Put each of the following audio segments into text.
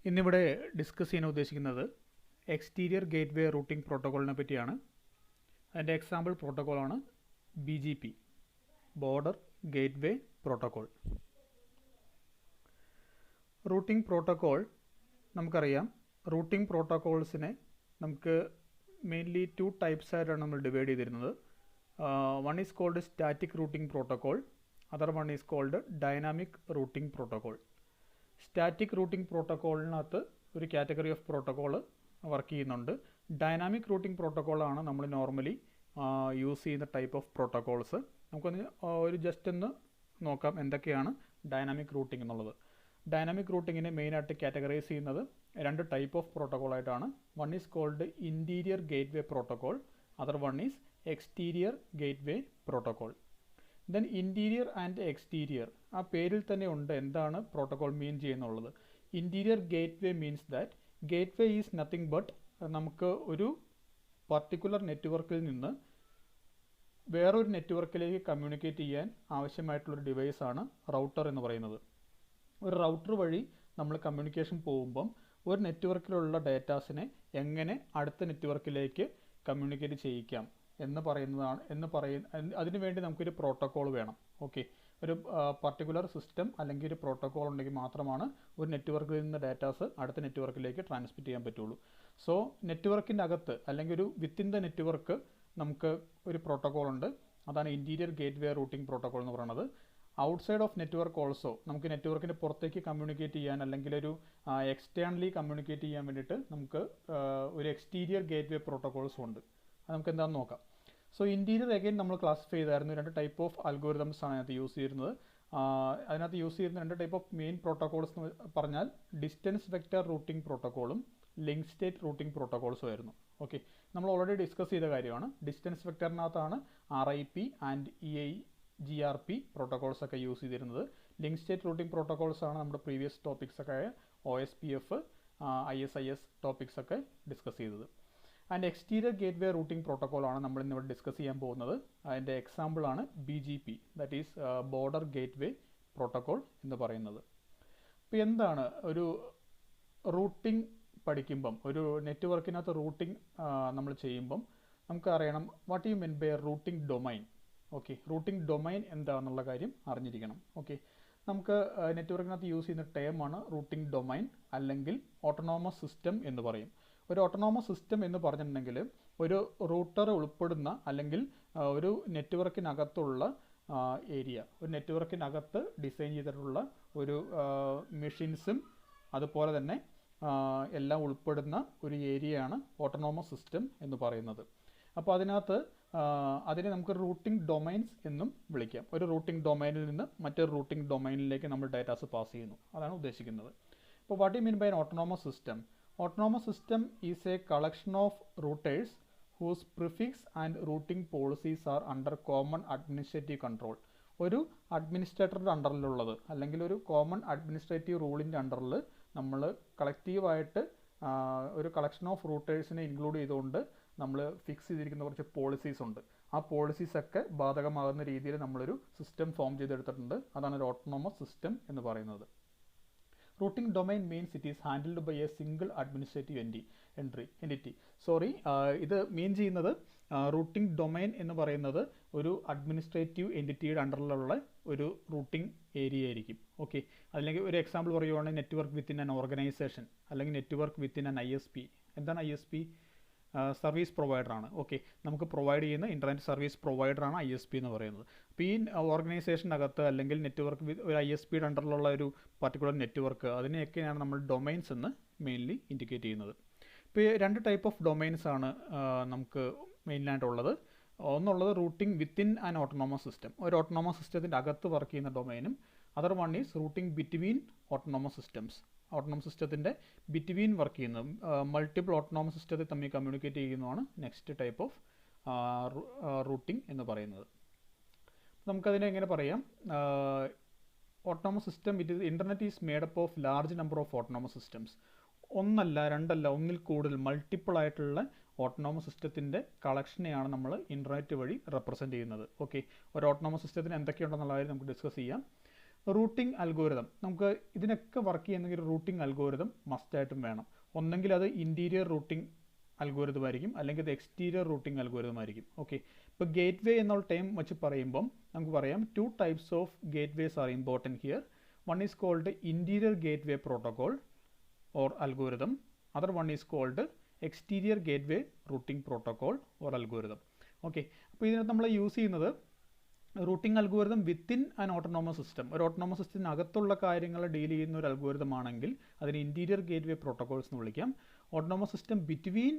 ഇന്നിവിടെ ഡിസ്കസ് ചെയ്യാൻ ഉദ്ദേശിക്കുന്നത് എക്സ്റ്റീരിയർ ഗേറ്റ്വേ റൂട്ടിംഗ് പ്രോട്ടോക്കോളിനെ പറ്റിയാണ്. അതിൻ്റെ എക്സാമ്പിൾ പ്രോട്ടോക്കോളാണ് BGP, border gateway protocol. Routing protocol നമുക്കറിയാം. റൂട്ടിംഗ് പ്രോട്ടോക്കോൾസിനെ നമുക്ക് മെയിൻലി 2 ടൈപ്സ് ആയിട്ടാണ് നമ്മൾ ഡിവൈഡ് ചെയ്തിരുന്നത്. One is called static routing protocol, other one is called dynamic routing protocol. Static routing പ്രോട്ടോക്കോളിനകത്ത് ഒരു കാറ്റഗറി ഓഫ് പ്രോട്ടോക്കോൾ വർക്ക് ചെയ്യുന്നുണ്ട്. ഡൈനാമിക് റൂട്ടിംഗ് പ്രോട്ടോക്കോളാണ് നമ്മൾ നോർമലി യൂസ് ചെയ്യുന്ന ടൈപ്പ് ഓഫ് പ്രോട്ടോക്കോൾസ്. നമുക്കൊന്ന് ഒരു ജസ്റ്റ് ഒന്ന് നോക്കാം എന്തൊക്കെയാണ് ഡൈനാമിക് റൂട്ടിംഗ് എന്നുള്ളത്. ഡൈനാമിക് റൂട്ടിങ്ങിനെ മെയിനായിട്ട് കാറ്റഗറൈസ് ചെയ്യുന്നത് 2 ടൈപ്പ് ഓഫ് പ്രോട്ടോക്കോളായിട്ടാണ്. One is called interior gateway protocol, other one is exterior gateway protocol. Then interior and exterior, ആ പേരിൽ തന്നെ ഉണ്ട് എന്താണ് പ്രോട്ടോക്കോൾ മീൻ ചെയ്യുന്നുള്ളത്. Interior gateway means that gateway is nothing but നമുക്ക് ഒരു പർട്ടിക്കുലർ നെറ്റ്വർക്കിൽ നിന്ന് വേറൊരു നെറ്റ്വർക്കിലേക്ക് കമ്മ്യൂണിക്കേറ്റ് ചെയ്യാൻ ആവശ്യമായിട്ടുള്ളൊരു ഡിവൈസാണ് റൗട്ടർ എന്ന് പറയുന്നത്. ഒരു റൗട്ടർ വഴി നമ്മൾ കമ്മ്യൂണിക്കേഷൻ പോകുമ്പം ഒരു നെറ്റ്വർക്കിലുള്ള ഡേറ്റാസിനെ എങ്ങനെ അടുത്ത നെറ്റ്വർക്കിലേക്ക് കമ്മ്യൂണിക്കേറ്റ് ചെയ്യിക്കാം അതിനുവേണ്ടി നമുക്കൊരു പ്രോട്ടോക്കോൾ വേണം. ഓക്കെ, ഒരു പർട്ടിക്കുലർ സിസ്റ്റം അല്ലെങ്കിൽ ഒരു പ്രോട്ടോക്കോൾ ഉണ്ടെങ്കിൽ മാത്രമാണ് ഒരു നെറ്റ്വർക്കിൽ നിന്ന് ഡേറ്റാസ് അടുത്ത നെറ്റ്വർക്കിലേക്ക് ട്രാൻസ്മിറ്റ് ചെയ്യാൻ പറ്റുള്ളൂ. സോ നെറ്റ്വർക്കിൻ്റെ അകത്ത് അല്ലെങ്കിൽ ഒരു വിത്തിൻ ദ നെറ്റ്വർക്ക് നമുക്ക് ഒരു പ്രോട്ടോക്കോൾ ഉണ്ട്. അതാണ് ഇൻറ്റീരിയർ ഗേറ്റ്വേ റൂട്ടിംഗ് പ്രോട്ടോക്കോൾ എന്ന് പറയുന്നത്. ഔട്ട്സൈഡ് ഓഫ് നെറ്റ്വർക്ക് ഓൾസോ നമുക്ക് നെറ്റ്വർക്കിൻ്റെ പുറത്തേക്ക് കമ്മ്യൂണിക്കേറ്റ് ചെയ്യാൻ അല്ലെങ്കിൽ ഒരു എക്സ്റ്റേണലി കമ്മ്യൂണിക്കേറ്റ് ചെയ്യാൻ വേണ്ടിയിട്ട് നമുക്ക് ഒരു എക്സ്റ്റീരിയർ ഗേറ്റ്വേ പ്രോട്ടോക്കോൾസും ഉണ്ട്. അത് നമുക്ക് എന്താണെന്ന് നോക്കാം. സോ ഇൻറ്റീരിയർ അഗൈൻ നമ്മൾ ക്ലാസിഫൈ ചെയ്തായിരുന്നു. 2 ടൈപ്പ് ഓഫ് അൽഗോരിതംസ് ആണ് അതിനകത്ത് യൂസ് ചെയ്യുന്നത്. അതിനകത്ത് യൂസ് ചെയ്യുന്ന 2 ടൈപ്പ് ഓഫ് മെയിൻ പ്രോട്ടോക്കോൾസ് എന്ന് പറഞ്ഞാൽ ഡിസ്റ്റൻസ് വെക്റ്റർ റൂട്ടിംഗ് പ്രോട്ടോക്കോളും ലിങ്ക് സ്റ്റേറ്റ് റൂട്ടിംഗ് പ്രോട്ടോക്കോൾസും ആയിരുന്നു. ഓക്കെ, നമ്മൾ ഓൾറെഡി ഡിസ്കസ് ചെയ്ത കാര്യമാണ്. ഡിസ്റ്റൻസ് വെക്റ്ററിനകത്താണ് RIP ആൻഡ് EIGRP പ്രോട്ടോക്കോൾസ് ഒക്കെ യൂസ് ചെയ്തിരുന്നത്. ലിങ്ക് സ്റ്റേറ്റ് റൂട്ടിംഗ് പ്രോട്ടോക്കോൾസ് ആണ് നമ്മുടെ പ്രീവിയസ് ടോപ്പിക്സ് ഒക്കെ OSPF, ISIS ടോപ്പിക്സ് ഒക്കെ ഡിസ്കസ് ചെയ്തത്. ആൻഡ് എക്സ്റ്റീരിയർ ഗേറ്റ്വേ റൂട്ടിംഗ് പ്രോട്ടോക്കോളാണ് നമ്മൾ ഇന്നിവിടെ ഡിസ്കസ് ചെയ്യാൻ പോകുന്നത്. അതിൻ്റെ എക്സാമ്പിളാണ് BGP, that is border gateway protocol എന്ന് പറയുന്നത്. ഇപ്പോൾ എന്താണ് ഒരു റൂട്ടിംഗ് പഠിക്കുമ്പം, ഒരു നെറ്റ്വർക്കിനകത്ത് റൂട്ടിംഗ് നമ്മൾ ചെയ്യുമ്പം നമുക്ക് അറിയണം what you mean by routing domain. Okay, routing domain എന്താണെന്നുള്ള കാര്യം അറിഞ്ഞിരിക്കണം. ഓക്കെ, നമുക്ക് നെറ്റ്വർക്കിനകത്ത് യൂസ് ചെയ്യുന്ന ടേമാണ് റൂട്ടിംഗ് ഡൊമൈൻ അല്ലെങ്കിൽ ഓട്ടോണോമസ് സിസ്റ്റം എന്ന് പറയും. ഒരു ഓട്ടോണോമസ് സിസ്റ്റം എന്ന് പറഞ്ഞിട്ടുണ്ടെങ്കിൽ ഒരു റൂട്ടർ ഉൾപ്പെടുന്ന അല്ലെങ്കിൽ ഒരു നെറ്റ്വർക്കിനകത്തുള്ള ഏരിയ, ഒരു നെറ്റ്വർക്കിനകത്ത് ഡിസൈൻ ചെയ്തിട്ടുള്ള ഒരു മെഷീൻസും അതുപോലെ തന്നെ എല്ലാം ഉൾപ്പെടുന്ന ഒരു ഏരിയയാണ് ഓട്ടോണോമസ് സിസ്റ്റം എന്ന് പറയുന്നത്. അപ്പോൾ അതിനെ നമുക്ക് റൂട്ടിംഗ് ഡൊമൈൻസ് എന്നും വിളിക്കാം. ഒരു റൂട്ടിംഗ് ഡൊമൈനിൽ നിന്ന് മറ്റൊരു റൂട്ടിംഗ് ഡൊമൈനിലേക്ക് നമ്മൾ ഡേറ്റാസ് പാസ് ചെയ്യുന്നു, അതാണ് ഉദ്ദേശിക്കുന്നത്. അപ്പോൾ what you mean by an autonomous system? Autonomous system is a collection of routers whose prefix and routing policies are under common administrative control. ഒരു അഡ്മിനിസ്ട്രേറ്ററുടെ അണ്ടറിലുള്ളത് അല്ലെങ്കിൽ ഒരു കോമൺ അഡ്മിനിസ്ട്രേറ്റീവ് റൂളിൻ്റെ അണ്ടറിൽ നമ്മൾ കളക്റ്റീവായിട്ട് ഒരു കളക്ഷൻ ഓഫ് റൂട്ടേഴ്സിനെ ഇൻക്ലൂഡ് ചെയ്തുകൊണ്ട് നമ്മൾ ഫിക്സ് ചെയ്തിരിക്കുന്ന കുറച്ച് പോളിസീസ് ഉണ്ട്. ആ പോളിസീസൊക്കെ ബാധകമാകുന്ന രീതിയിൽ നമ്മളൊരു സിസ്റ്റം ഫോം ചെയ്തെടുത്തിട്ടുണ്ട്. അതാണ് ഒരു ഓട്ടോണോമസ് സിസ്റ്റം എന്ന് പറയുന്നത്. Routing domain means it is handled by a single administrative entity. ഇത് മീൻ ചെയ്യുന്നത് റൂട്ടിംഗ് ഡൊമൈൻ എന്ന് പറയുന്നത് ഒരു അഡ്മിനിസ്ട്രേറ്റീവ് എൻറ്റിറ്റിയുടെ അണ്ടറിലുള്ള ഒരു റൂട്ടിംഗ് ഏരിയ ആയിരിക്കും. ഓക്കെ, അല്ലെങ്കിൽ ഒരു എക്സാമ്പിൾ പറയുവാണെങ്കിൽ നെറ്റ്വർക്ക് വിത്തിൻ ആൻ ഓർഗനൈസേഷൻ അല്ലെങ്കിൽ നെറ്റ്വർക്ക് വിത്തിൻ ആൻ ISP. എന്താണ് ISP? സർവീസ് പ്രൊവൈഡറാണ്. ഓക്കെ, നമുക്ക് പ്രൊവൈഡ് ചെയ്യുന്ന ഇൻ്റർനെറ്റ് സർവീസ് പ്രൊവൈഡറാണ് ISP എന്ന് പറയുന്നത്. അപ്പോൾ ഈ ഓർഗനൈസേഷനകത്ത് അല്ലെങ്കിൽ നെറ്റ്വർക്ക് ഒരു ISPയുടെ അണ്ടറിലുള്ള ഒരു പർട്ടിക്കുലർ നെറ്റ്വർക്ക്, അതിനെയൊക്കെയാണ് നമ്മൾ ഡൊമൈൻസ് എന്ന് മെയിൻലി ഇൻഡിക്കേറ്റ് ചെയ്യുന്നത്. ഇപ്പോൾ 2 ടൈപ്പ് ഓഫ് ഡൊമൈൻസ് ആണ് നമുക്ക് മെയിനായിട്ടുള്ളത്. ഒന്നുള്ളത് routing within an autonomous system, ഒരു ഓട്ടോണോമസ് സിസ്റ്റത്തിൻ്റെ അകത്ത് വർക്ക് ചെയ്യുന്ന ഡൊമൈനും. Other one is routing between autonomous systems, autonomous സിസ്റ്റത്തിൻ്റെ ബിറ്റ്വീൻ വർക്ക് ചെയ്യുന്നത്, മൾട്ടിപ്പിൾ ഓട്ടോണോമസ് സിസ്റ്റത്തിൽ തമ്മിൽ കമ്മ്യൂണിക്കേറ്റ് ചെയ്യുന്നതാണ് നെക്സ്റ്റ് ടൈപ്പ് ഓഫ് റൂട്ടിംഗ് എന്ന് പറയുന്നത്. നമുക്കതിനെ എങ്ങനെ പറയാം? Autonomous system internet is made up of large number of autonomous systems. ഒന്നല്ല, രണ്ടല്ല, ഒന്നിൽ കൂടുതൽ മൾട്ടിപ്പിൾ ആയിട്ടുള്ള ഓട്ടോണോമസ് സിസ്റ്റത്തിൻ്റെ കളക്ഷനെയാണ് നമ്മൾ ഇൻ്റർനെറ്റ് വഴി റെപ്രസെൻറ്റ് ചെയ്യുന്നത്. ഓക്കെ, ഒരു ഓട്ടോണോമസ് സിസ്റ്റത്തിന് എന്തൊക്കെയുണ്ടെന്നുള്ള കാര്യം നമുക്ക് ഡിസ്കസ് ചെയ്യാം. റൂട്ടിംഗ് അൽഗോരിതം, നമുക്ക് ഇതിനൊക്കെ വർക്ക് ചെയ്യുന്നെങ്കിൽ റൂട്ടിംഗ് അൽഗോരിതം മസ്റ്റായിട്ടും വേണം. ഒന്നെങ്കിൽ അത് ഇൻറ്റീരിയർ റൂട്ടിംഗ് അൽഗോരിതം ആയിരിക്കും, അല്ലെങ്കിൽ അത് എക്സ്റ്റീരിയർ റൂട്ടിംഗ് അൽഗോരിതം ആയിരിക്കും. ഓക്കെ, ഇപ്പോൾ ഗേറ്റ് വേ എന്നുള്ള ടൈം വെച്ച് പറയുമ്പം നമുക്ക് പറയാം 2 types of gateways are important here. One is called interior gateway protocol or algorithm, other one is called exterior gateway routing protocol or algorithm. Okay, അപ്പോൾ ഇതിനകത്ത് നമ്മൾ use ചെയ്യുന്നത് routing algorithm within an autonomous system. ഒരു autonomous സിസ്റ്റത്തിനകത്തുള്ള കാര്യങ്ങൾ deal ചെയ്യുന്ന ഒരു algorithm ആണെങ്കിൽ അതിന് ഇൻറ്റീരിയർ ഗേറ്റ് വേ പ്രോട്ടോകോൾസ് എന്ന് വിളിക്കാം. ഓട്ടോണോമസ് സിസ്റ്റം ബിറ്റ്വീൻ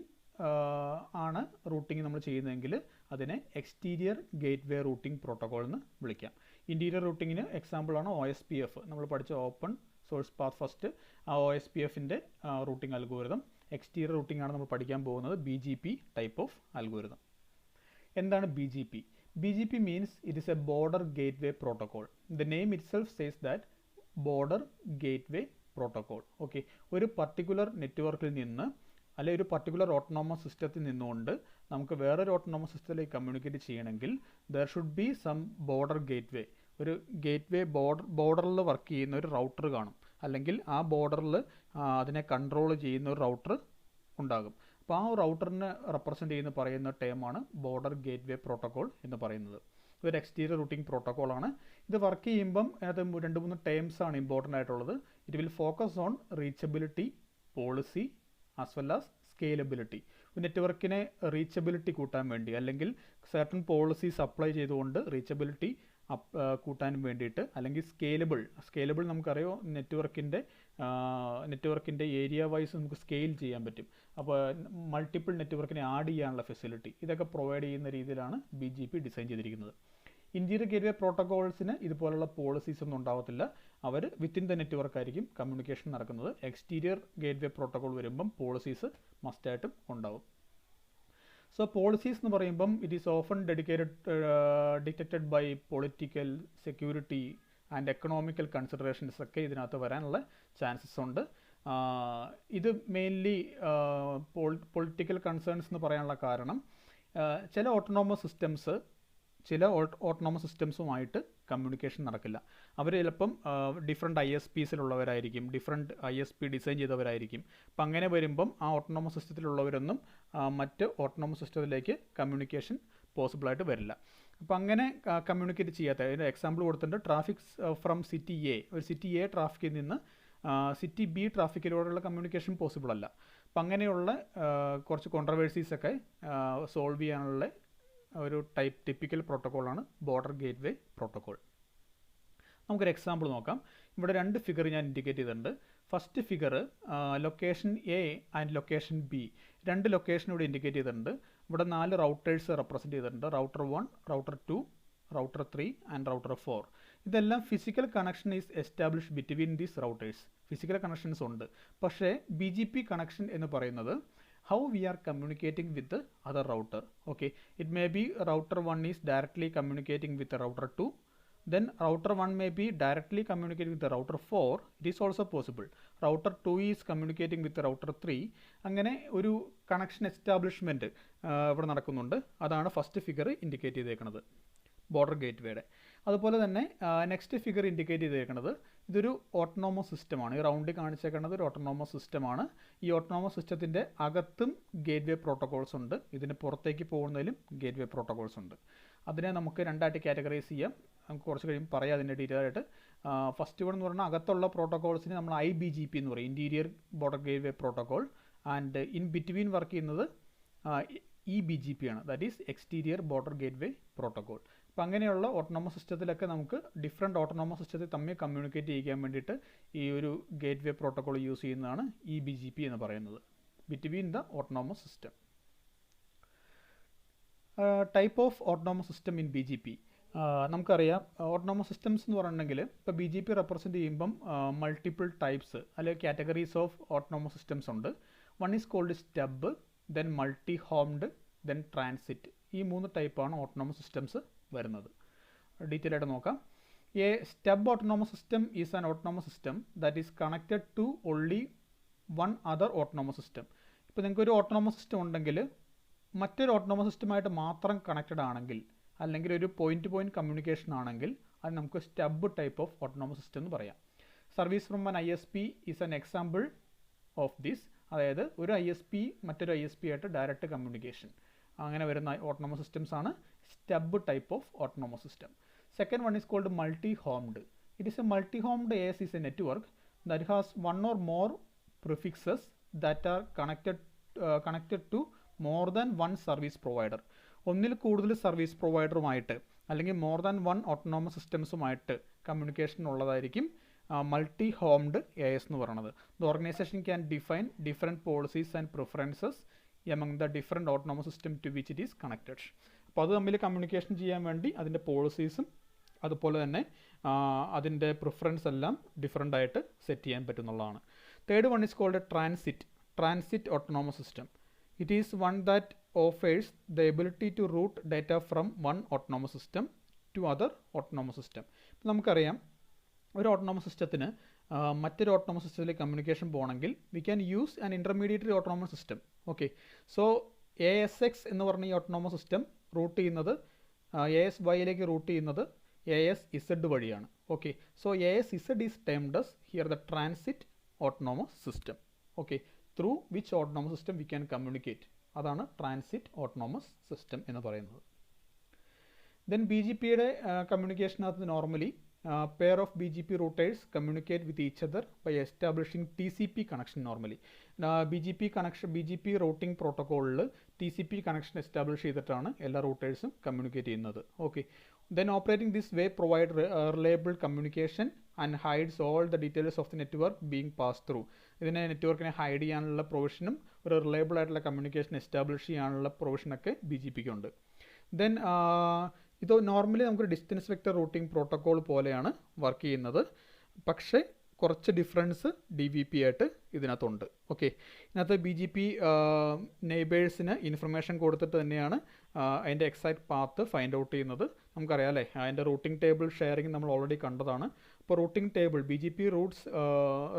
ആണ് റൂട്ടിംഗ് നമ്മൾ ചെയ്യുന്നതെങ്കിൽ അതിനെ exterior gateway routing protocol എന്ന് വിളിക്കാം. ഇൻറ്റീരിയർ റൂട്ടിങ്ങിന് എക്സാമ്പിളാണ് OSPF, നമ്മൾ പഠിച്ച ഓപ്പൺ സോഴ്സ് പാത്ത് ഫസ്റ്റ്. ആ OSPFൻ്റെ റൂട്ടിംഗ് അൽഗോരിതം. എക്സ്റ്റീരിയർ റൂട്ടിംഗ് ആണ് നമ്മൾ പഠിക്കാൻ പോകുന്നത് BGP ടൈപ്പ് ഓഫ് അൽഗോരിതം. എന്താണ് BGP? BGP means it is a border gateway protocol. The name itself says that border gateway protocol. Okay, ഒരു particular നെറ്റ്വർക്കിൽ നിന്ന് അല്ലെങ്കിൽ ഒരു പർട്ടിക്കുലർ ഓട്ടോണോമസ് സിസ്റ്റത്തിൽ നിന്നുകൊണ്ട് നമുക്ക് വേറൊരു ഓട്ടോണോമസ് സിസ്റ്റത്തിലേക്ക് കമ്മ്യൂണിക്കേറ്റ് ചെയ്യണമെങ്കിൽ there should be some border gateway. ഒരു ഗേറ്റ്വേ ബോർഡറിൽ വർക്ക് ചെയ്യുന്ന ഒരു റൗട്ടർ കാണും, അല്ലെങ്കിൽ ആ ബോർഡറിൽ അതിനെ കൺട്രോൾ ചെയ്യുന്ന ഒരു റൗട്ടർ ഉണ്ടാകും. അപ്പോൾ ആ റൗട്ടറിനെ റെപ്രസെൻറ്റ് ചെയ്യുന്ന പറയുന്ന ടേമാണ് ബോർഡർ ഗേറ്റ്വേ പ്രോട്ടോകോൾ എന്ന് പറയുന്നത്. ഇതൊരു എക്സ്റ്റീരിയർ റൂട്ടിംഗ് പ്രോട്ടോകോളാണ്. ഇത് വർക്ക് ചെയ്യുമ്പം അതിനകത്ത് 2-3 ടേംസ് ആണ് ഇമ്പോർട്ടൻ്റ് ആയിട്ടുള്ളത്. It will focus on reachability, policy as well as scalability. നെറ്റ്വർക്കിനെ റീച്ചബിലിറ്റി കൂട്ടാൻ വേണ്ടി അല്ലെങ്കിൽ സർട്ടൺ പോളിസീസ് അപ്ലൈ ചെയ്തുകൊണ്ട് റീച്ചബിലിറ്റി കൂട്ടാനും വേണ്ടിയിട്ട്, അല്ലെങ്കിൽ സ്കെയിലബിൾ നമുക്കറിയാം നെറ്റ്വർക്കിൻ്റെ ഏരിയ വൈസ് നമുക്ക് സ്കെയിൽ ചെയ്യാൻ പറ്റും. അപ്പോൾ മൾട്ടിപ്പിൾ നെറ്റ്വർക്കിനെ ആഡ് ചെയ്യാനുള്ള ഫെസിലിറ്റി ഇതൊക്കെ പ്രൊവൈഡ് ചെയ്യുന്ന രീതിയിലാണ് BGP ഡിസൈൻ ചെയ്തിരിക്കുന്നത്. ഇൻറ്റീരിയർ ഗേറ്റ്വേ പ്രോട്ടോകോൾസിന് ഇതുപോലുള്ള പോളിസീസ് ഒന്നും ഉണ്ടാവത്തില്ല. അവർ വിത്തിൻ ദ നെറ്റ്വർക്ക് ആയിരിക്കും കമ്മ്യൂണിക്കേഷൻ നടക്കുന്നത്. എക്സ്റ്റീരിയർ ഗേറ്റ്വേ പ്രോട്ടോകോൾ വരുമ്പം പോളിസീസ് മസ്റ്റായിട്ടും ഉണ്ടാവും. സോ പോളിസീസ് എന്ന് പറയുമ്പം it is often detected by political, security and economical considerations ഒക്കെ ഇതിനകത്ത് വരാനുള്ള ചാൻസസ് ഉണ്ട്. ഇത് മെയിൻലി പൊളിറ്റിക്കൽ കൺസേൺസ് എന്ന് പറയാനുള്ള കാരണം ചില ഓട്ടോണോമസ് സിസ്റ്റംസുമായിട്ട് കമ്മ്യൂണിക്കേഷൻ നടക്കില്ല. അവർ ചിലപ്പം ഡിഫറെൻറ്റ് ISPസിലുള്ളവരായിരിക്കും, ഡിഫറെൻറ്റ് ISP ഡിസൈൻ ചെയ്തവരായിരിക്കും. അപ്പം അങ്ങനെ വരുമ്പം ആ ഓട്ടോണോമസ് സിസ്റ്റത്തിലുള്ളവരൊന്നും മറ്റ് ഓട്ടോണോമസ് സിസ്റ്റത്തിലേക്ക് കമ്മ്യൂണിക്കേഷൻ പോസിബിളായിട്ട് വരില്ല. അപ്പം അങ്ങനെ കമ്മ്യൂണിക്കേറ്റ് ചെയ്യാത്ത എക്സാമ്പിൾ കൊടുത്തിട്ടുണ്ട്. ട്രാഫിക് ഫ്രം സിറ്റി എ, ഒരു സിറ്റി എ ട്രാഫിക്കിൽ നിന്ന് സിറ്റി ബി ട്രാഫിക്കിലൂടെയുള്ള കമ്മ്യൂണിക്കേഷൻ പോസിബിൾ അല്ല. അപ്പം അങ്ങനെയുള്ള കുറച്ച് കോൺട്രവേഴ്സീസൊക്കെ സോൾവ് ചെയ്യാനുള്ള ഒരു ടിപ്പിക്കൽ പ്രോട്ടോക്കോളാണ് ബോർഡർ ഗേറ്റ്വേ പ്രോട്ടോക്കോൾ. നമുക്കൊരു എക്സാമ്പിൾ നോക്കാം. ഇവിടെ 2 ഫിഗർ ഞാൻ ഇൻഡിക്കേറ്റ് ചെയ്തിട്ടുണ്ട്. First figure location A and location B, 2 location ഇവിടെ ഇൻഡിക്കേറ്റ് ചെയ്തിട്ടുണ്ട്. ഇവിടെ 4 റൗട്ടേഴ്സ് റെപ്രസെൻറ്റ് ചെയ്തിട്ടുണ്ട്. Router 1, router 2, router 3 and router 4. ഇതെല്ലാം physical connection is establish between these routers. Physical connections ഉണ്ട്. പക്ഷേ BGP കണക്ഷൻ എന്ന് പറയുന്നത് how we are communicating with the other router. Okay, it may be router 1 is directly communicating with the router 2, then router 1 may be directly communicating with the router 4. It is also possible. Router 2 is communicating with the router 3. അങ്ങനെ ഒരു connection establishment ഇവിടെ നടക്കുന്നുണ്ട്. അതാണ് first figure indicate ചെയ്തേക്കുന്നത് border ഗേറ്റ്വേയുടെ. അതുപോലെ തന്നെ next figure indicate ചെയ്തേക്കുന്നത് ഇതൊരു ഓട്ടോണോമസ് സിസ്റ്റമാണ്. ഈ റൗണ്ടിൽ കാണിച്ചേക്കുന്നത് ഒരു ഓട്ടോണോമസ് സിസ്റ്റമാണ്. ഈ ഓട്ടോണോമസ് സിസ്റ്റത്തിൻ്റെ അകത്തും ഗേറ്റ്വേ പ്രോട്ടോകോൾസ് ഉണ്ട്, ഇതിന് പുറത്തേക്ക് പോകുന്നതിലും ഗേറ്റ്വേ പ്രോട്ടോകോൾസ് ഉണ്ട്. അതിനെ നമുക്ക് 2ആയിട്ട് കാറ്റഗറൈസ് ചെയ്യാം. നമുക്ക് കുറച്ച് കഴിയുമ്പോൾ പറയാം അതിൻ്റെ ഡീറ്റെയിൽ ആയിട്ട്. ഫസ്റ്റ് വൺ എന്ന് പറഞ്ഞാൽ അകത്തുള്ള പ്രോട്ടോകോൾസിന് നമ്മൾ IBGP എന്ന് പറയും, interior border gateway protocol. And in between work ചെയ്യുന്നത് EBGP ആണ്, that is exterior border gateway protocol. അപ്പോൾ അങ്ങനെയുള്ള ഓട്ടോണോമസ് സിസ്റ്റത്തിലൊക്കെ നമുക്ക് ഡിഫറെൻറ്റ് ഓട്ടോണോമസ് സിസ്റ്റത്തിൽ തമ്മിൽ കമ്മ്യൂണിക്കേറ്റ് ചെയ്യാൻ വേണ്ടിയിട്ട് ഈ ഒരു ഗേറ്റ്വേ പ്രോട്ടോകോൾ യൂസ് ചെയ്യുന്നതാണ് EBGP എന്ന് പറയുന്നത്, between the autonomous system. Type of autonomous system in BGP. നമുക്കറിയാം ഓട്ടോണോമസ് സിസ്റ്റംസ് എന്ന് പറഞ്ഞിട്ടുണ്ടെങ്കിൽ ഇപ്പോൾ BGP റെപ്രസെൻറ്റ് ചെയ്യുമ്പം മൾട്ടിപ്പിൾ ടൈപ്സ് അല്ലെങ്കിൽ കാറ്റഗറീസ് ഓഫ് ഓട്ടോണോമസ് സിസ്റ്റംസ് ഉണ്ട്. One is called stub, then multi homed, then transit. ഈ 3 ടൈപ്പാണ് ഓട്ടോണോമസ് സിസ്റ്റംസ് വരുന്നത്. ഡീറ്റെയിൽ ആയിട്ട് നോക്കാം. A stub autonomous system is an autonomous system that is connected to only one other autonomous system. ഇപ്പോൾ നിങ്ങൾക്കൊരു autonomous system ഉണ്ടെങ്കിൽ മറ്റൊരു autonomous സിസ്റ്റമായിട്ട് മാത്രം കണക്റ്റഡ് ആണെങ്കിൽ, അല്ലെങ്കിൽ ഒരു പോയിന്റ് ടു പോയിന്റ് കമ്മ്യൂണിക്കേഷൻ ആണെങ്കിൽ അത് നമുക്ക് stub type of autonomous system എന്ന് പറയാം. Service from an ISP is an example of this. അതായത് ഒരു ISP മറ്റൊരു ISP ആയിട്ട് ഡയറക്റ്റ് കമ്മ്യൂണിക്കേഷൻ അങ്ങനെ വരുന്ന ഓട്ടോണമസ് സിസ്റ്റംസ് ആണ് stub type of autonomous system. Second one is called multi homed. It is a multi homed AS is a network that has one or more prefixes that are connected to more than one service provider. ഒന്നിൽ കൂടുതൽ service പ്രൊവൈഡറുമായിട്ട് അല്ലെങ്കിൽ more than one autonomous സിസ്റ്റംസുമായിട്ട് communication ഉള്ളതായിരിക്കും multi homed AS എന്ന് പറയുന്നത്. The organization can define different policies and preferences among the different autonomous system to which it is connected. അപ്പോൾ അത് തമ്മിൽ കമ്മ്യൂണിക്കേഷൻ ചെയ്യാൻ വേണ്ടി അതിൻ്റെ പോളിസീസും അതുപോലെ തന്നെ അതിൻ്റെ പ്രിഫറൻസ് എല്ലാം ഡിഫറെൻ്റ് ആയിട്ട് സെറ്റ് ചെയ്യാൻ പറ്റുന്നതാണ്. Third one is called transit autonomous system. It is one that offers the ability to route data from one autonomous system to other autonomous system. ഇപ്പോൾ നമുക്കറിയാം ഒരു ഓട്ടോണമസ് സിസ്റ്റത്തിന് മറ്റൊരു ഓട്ടോണമസ് സിസ്റ്റത്തിലേക്ക് കമ്മ്യൂണിക്കേഷൻ പോകണമെങ്കിൽ we can use an intermediate autonomous system. Okay, so ASX എന്ന് പറഞ്ഞ ഈ ഓട്ടോണമസ് സിസ്റ്റം റൂട്ട് ചെയ്യുന്നത് ASYയിലേക്ക് റൂട്ട് ചെയ്യുന്നത് ASZ വഴിയാണ്. Okay, so ASZ is termed as here the transit autonomous system. Okay, through which autonomous system we can communicate, അതാണ് transit autonomous system എന്ന് പറയുന്നത്. ദെൻ BGPയുടെ കമ്മ്യൂണിക്കേഷനകത്ത് normally pair of BGP routers communicate with each other by establishing TCP connection normally. BGP routing പ്രോട്ടോക്കോളിൽ TCP connection establish ചെയ്തിട്ടാണ് എല്ലാ റൂട്ടേഴ്സും communicate ചെയ്യുന്നത്. Okay, then operating this way provide reliable communication and hides all the details of the network being pass through. ഇതിനെ നെറ്റ്വർക്കിനെ hide ചെയ്യാനുള്ള പ്രൊവിഷനും ഒരു reliable ആയിട്ടുള്ള communication establish ചെയ്യാനുള്ള പ്രൊവിഷനൊക്കെ BGPക്ക് ഉണ്ട്. ദെൻ ഇത് നോർമലി നമുക്കൊരു ഡിസ്റ്റൻസ് വെക്റ്റർ റൂട്ടിംഗ് പ്രോട്ടോക്കോൾ പോലെയാണ് വർക്ക് ചെയ്യുന്നത്, പക്ഷേ കുറച്ച് ഡിഫറൻസ് DVP ആയിട്ട് ഇതിനകത്തുണ്ട്. ഓക്കെ, ഇതിനകത്ത് BGP നെയ്ബേഴ്സിന് ഇൻഫർമേഷൻ കൊടുത്തിട്ട് തന്നെയാണ് അതിൻ്റെ എക്സാക്ട് പാത്ത് ഫൈൻഡ് ഔട്ട് ചെയ്യുന്നത്. നമുക്കറിയാം അല്ലേ, അതിൻ്റെ റൂട്ടിംഗ് ടേബിൾ ഷെയറിംഗ് നമ്മൾ ഓൾറെഡി കണ്ടതാണ്. അപ്പോൾ routing table BGP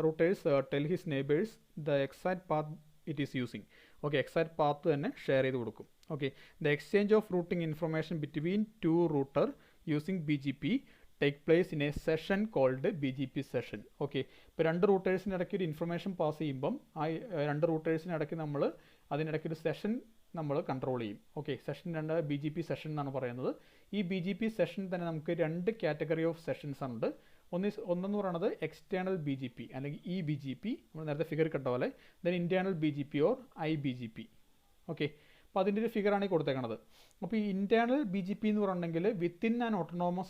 routers tell his neighbours the exact path it is using. Okay, exact path തന്നെ ഷെയർ ചെയ്ത് കൊടുക്കും. Okay, the exchange of routing information between two router using BGP take place in a session called BGP session. Okay, ഇപ്പോൾ രണ്ട് റൂട്ടേഴ്സിന് ഇടയ്ക്ക് ഒരു information pass ചെയ്യുമ്പം ആ രണ്ട് റൂട്ടേഴ്സിന് ഇടയ്ക്ക് നമ്മൾ അതിനിടയ്ക്ക് ഒരു സെഷൻ നമ്മൾ കൺട്രോൾ ചെയ്യും. ഓക്കെ, സെഷൻ രണ്ട് BGP സെഷൻ എന്നാണ് പറയുന്നത്. ഈ BGP സെഷൻ തന്നെ നമുക്ക് രണ്ട് കാറ്റഗറി ഓഫ് സെഷൻസ് ഉണ്ട്. ഒന്നെന്ന് പറയുന്നത് എക്സ്റ്റേണൽ BGP അല്ലെങ്കിൽ EBGP, നമ്മൾ നേരത്തെ ഫിഗർ കണ്ട പോലെ. Then internal BGP or IBGP. Okay, അപ്പോൾ അതിൻ്റെ ഒരു ഫിഗറാണ് ഈ കൊടുത്തേക്കണത്. അപ്പോൾ ഈ ഇൻറ്റേർണൽ BGP എന്ന് പറഞ്ഞിട്ടുണ്ടെങ്കിൽ വിത്തിൻ ആൻ ഓട്ടോണോമസ്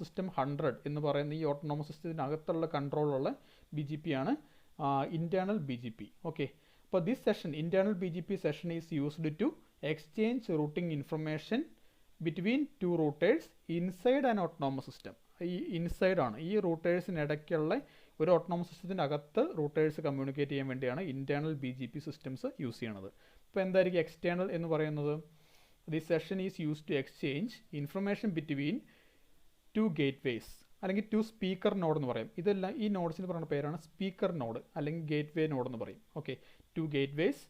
സിസ്റ്റം 100 എന്ന് പറയുന്ന ഈ ഓട്ടോണോമസ് സിസ്റ്റത്തിനകത്തുള്ള കൺട്രോളുള്ള BGP ആണ് ഇൻറ്റേർണൽ BGP. ഓക്കെ, അപ്പോൾ this session internal BGP session is used to exchange routing information between two routers inside an autonomous system. ഈ ഇൻസൈഡാണ് ഈ റൂട്ടേഴ്സിനിടയ്ക്കുള്ള ഒരു ഓട്ടോണമസ് സിസ്റ്റത്തിൻ്റെ അകത്ത് റൂട്ടേഴ്സ് കമ്മ്യൂണിക്കേറ്റ് ചെയ്യാൻ വേണ്ടിയാണ് ഇൻറ്റേർണൽ BGP സിസ്റ്റംസ് യൂസ് ചെയ്യണത്. ഇപ്പോൾ എന്തായിരിക്കും എക്സ്റ്റേണൽ എന്ന് പറയുന്നത്? This session is use to exchange information between two gateways അല്ലെങ്കിൽ ടു സ്പീക്കർ നോഡ് എന്ന് പറയും. ഇതെല്ലാം ഈ നോഡ്സിന് പറയുന്ന പേരാണ് സ്പീക്കർ നോഡ് അല്ലെങ്കിൽ ഗേറ്റ്വേ നോഡ് എന്ന് പറയും. Okay, two gateways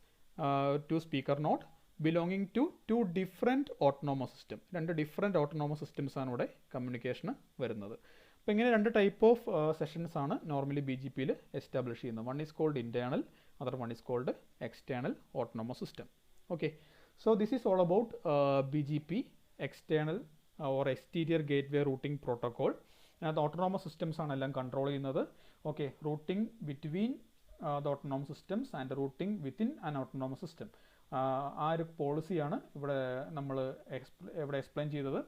two speaker node belonging to two different autonomous system. രണ്ട് ഡിഫറെൻറ്റ് ഓട്ടോണോമസ് സിസ്റ്റംസാണ് ഇവിടെ കമ്മ്യൂണിക്കേഷന് വരുന്നത്. അപ്പോൾ ഇങ്ങനെ രണ്ട് ടൈപ്പ് ഓഫ് സെഷൻസ് ആണ് നോർമലി BGPയിൽ എസ്റ്റാബ്ലിഷ് ചെയ്യുന്നത്. One is called internal, other one is called external autonomous system. Okay, so this is all about BGP external or exterior gateway routing protocol. അതിനകത്ത് ഓട്ടോണോമസ് സിസ്റ്റംസ് ആണ് എല്ലാം control ചെയ്യുന്നത്. Okay, routing between the autonomous systems and routing within an autonomous system. ആ ഒരു പോളിസിയാണ് ഇവിടെ നമ്മൾ explain ചെയ്തത്.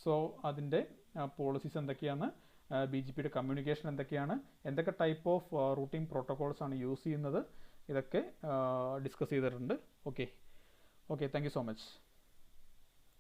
So അതിൻ്റെ പോളിസീസ് എന്തൊക്കെയാണ്, BGPയുടെ കമ്മ്യൂണിക്കേഷൻ എന്തൊക്കെയാണ്, എന്തൊക്കെ ടൈപ്പ് ഓഫ് റൂട്ടിംഗ് പ്രോട്ടോക്കോൾസ് ആണ് യൂസ് ചെയ്യുന്നത്, ഇതൊക്കെ ഡിസ്കസ് ചെയ്തിട്ടുണ്ട്. Okay, thank you so much.